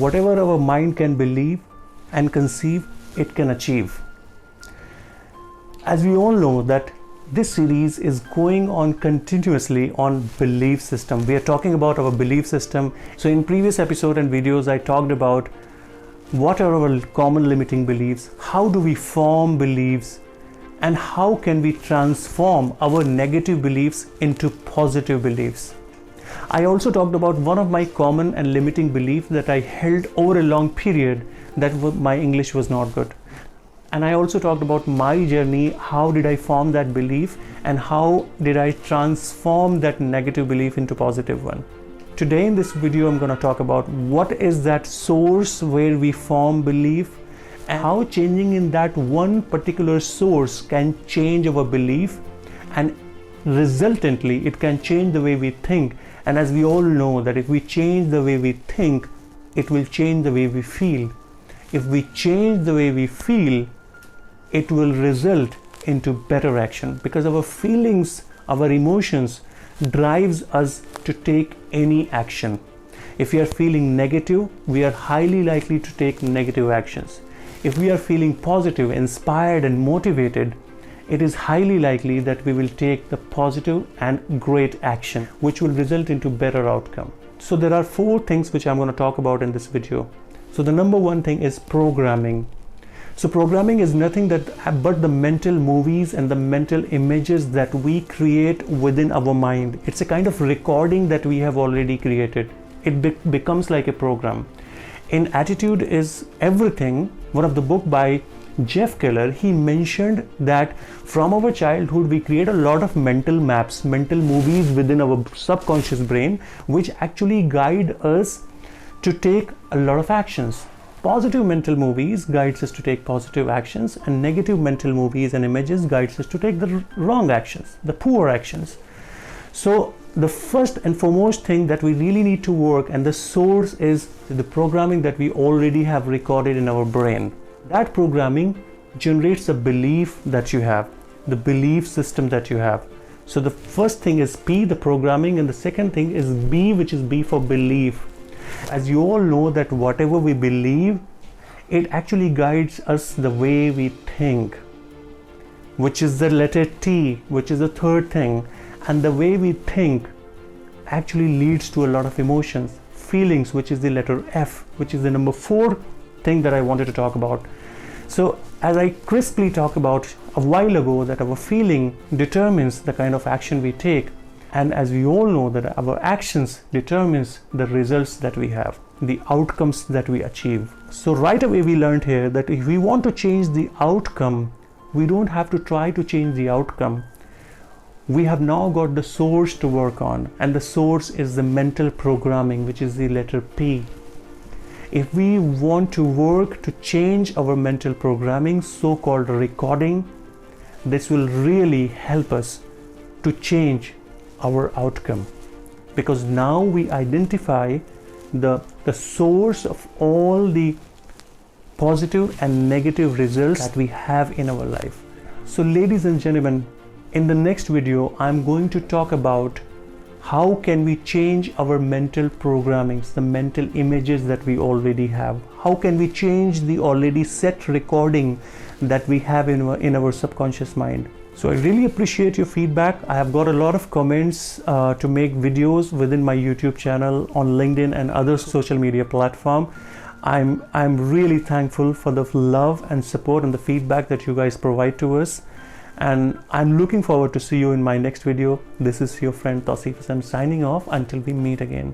whatever our mind can believe and conceive, it can achieve. As we all know that this series is going on continuously on belief system. We are talking about our belief system. So in previous episode and videos, I talked about what are our common limiting beliefs, how do we form beliefs, and how can we transform our negative beliefs into positive beliefs. I also talked about one of my common and limiting beliefs that I held over a long period, that my English was not good. And I also talked about my journey, how did I form that belief and how did I transform that negative belief into positive one. Today in this video, I'm going to talk about what is that source where we form belief and how changing in that one particular source can change our belief, and resultantly it can change the way we think. And as we all know that if we change the way we think, it will change the way we feel. If we change the way we feel, it will result into better action, because our feelings, our emotions drives us to take any action. If we are feeling negative, we are highly likely to take negative actions. If we are feeling positive, inspired and motivated, it is highly likely that we will take the positive and great action, which will result into better outcome. So there are 4 things which I'm going to talk about in this video. So the number 1 thing is programming. So programming is nothing but the mental movies and the mental images that we create within our mind. It's a kind of recording that we have already created. It becomes like a program. In Attitude is Everything, one of the book by Jeff Keller, he mentioned that from our childhood we create a lot of mental maps, mental movies within our subconscious brain, which actually guide us to take a lot of actions. Positive mental movies guides us to take positive actions, and negative mental movies and images guides us to take the wrong actions, the poor actions. So the first and foremost thing that we really need to work, and the source, is the programming that we already have recorded in our brain. That programming generates a belief that you have, the belief system that you have. So the first thing is P, the programming, and the second thing is B, which is B for belief. As you all know that whatever we believe, it actually guides us the way we think, which is the letter T, which is the third thing. And the way we think actually leads to a lot of emotions, feelings, which is the letter F, which is the number 4 thing that I wanted to talk about. So as I crisply talked about a while ago, that our feeling determines the kind of action we take. And as we all know that our actions determines the results that we have, the outcomes that we achieve. So right away we learned here that if we want to change the outcome, we don't have to try to change the outcome. We have now got the source to work on, and the source is the mental programming, which is the letter P. If we want to work to change our mental programming, so-called recording, this will really help us to change our outcome, because now we identify the source of all the positive and negative results that we have in our life. So ladies and gentlemen, in the next video I'm going to talk about how can we change our mental programmings, the mental images that we already have. How can we change the already set recording that we have in our subconscious mind. So I really appreciate your feedback. I have got a lot of comments to make videos within my YouTube channel, on LinkedIn and other social media platform. I'm really thankful for the love and support and the feedback that you guys provide to us. And I'm looking forward to see you in my next video. This is your friend Tausif Hassan signing off until we meet again.